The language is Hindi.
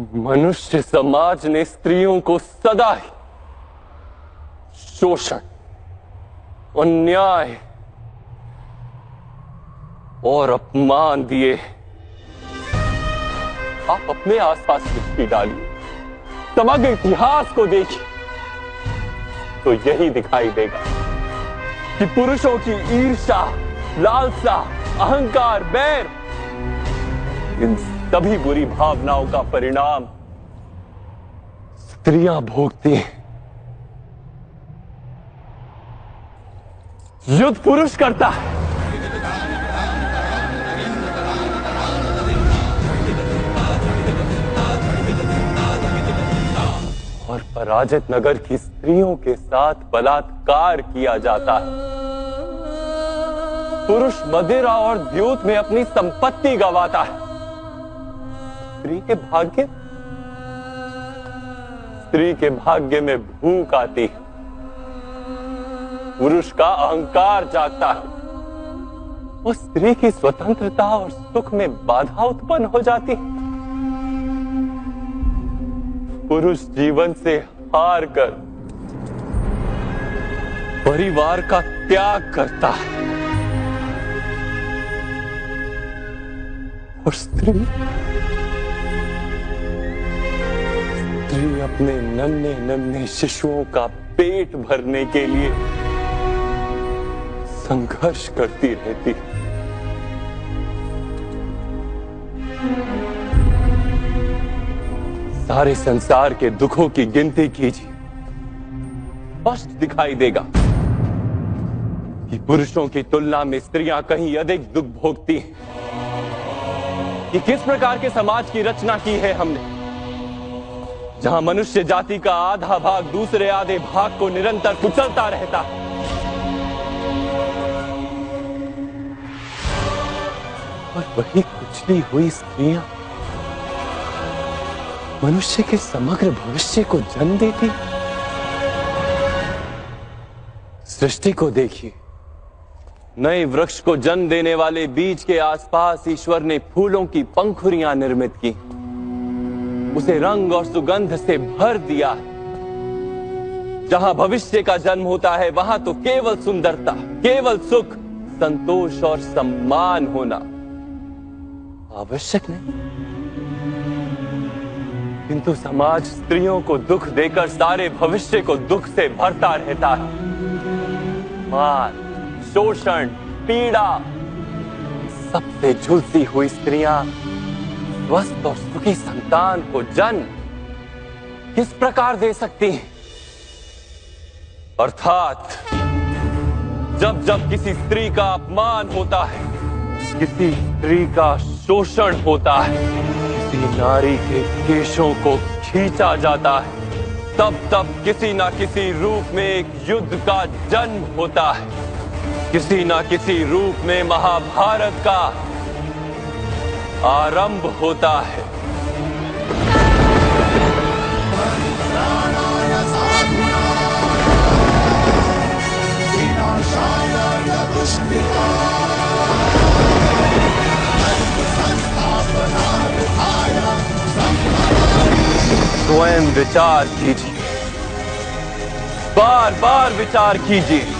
मनुष्य समाज ने स्त्रियों को सदा ही शोषण, अन्याय और अपमान दिए। आप अपने आसपास दृष्टि डालिए, समग्र इतिहास को देखिए, तो यही दिखाई देगा कि पुरुषों की ईर्ष्या, लालसा, अहंकार, बैर, इन सभी बुरी भावनाओं का परिणाम स्त्रियां भोगती हैं। युद्ध पुरुष करता है, और पराजित नगर की स्त्रियों के साथ बलात्कार किया जाता है। पुरुष मदिरा और द्यूत में अपनी संपत्ति गंवाता है। स्त्री के भाग्य में भूख आती है, पुरुष का अहंकार जागता है, और स्त्री की स्वतंत्रता और सुख में बाधा उत्पन्न हो जाती है। पुरुष जीवन से हार कर परिवार का त्याग करता है, और स्त्री अपने नन्हे नन्हे शिशुओं का पेट भरने के लिए संघर्ष करती रहती है। सारे संसार के दुखों की गिनती कीजिए, स्पष्ट दिखाई देगा कि पुरुषों की तुलना में स्त्रियां कहीं अधिक दुख भोगती हैं। कि किस प्रकार के समाज की रचना की है हमने, जहां मनुष्य जाति का आधा भाग दूसरे आधे भाग को निरंतर कुचलता रहता है। और वही कुचली हुई स्त्रियां मनुष्य के समग्र भविष्य को जन्म देती। सृष्टि को देखिए, नए वृक्ष को जन्म देने वाले बीज के आसपास ईश्वर ने फूलों की पंखुड़ियां निर्मित की, उसे रंग और सुगंध से भर दिया। जहां भविष्य का जन्म होता है, वहां तो केवल सुंदरता, केवल सुख, संतोष और सम्मान होना आवश्यक नहीं। किंतु समाज स्त्रियों को दुख देकर सारे भविष्य को दुख से भरता रहता है। मान, शोषण, पीड़ा, सबसे झुलसी हुई स्त्रियां स्वस्थ और सुखी संतान को जन्म किस प्रकार दे सकती हैं? अर्थात जब जब किसी स्त्री का अपमान होता है, किसी स्त्री का शोषण होता है, किसी नारी के केशों को खींचा जाता है, तब तब किसी ना किसी रूप में एक युद्ध का जन्म होता है। किसी ना किसी रूप में महाभारत का आरंभ होता है। स्वयं विचार कीजिए, बार बार विचार कीजिए।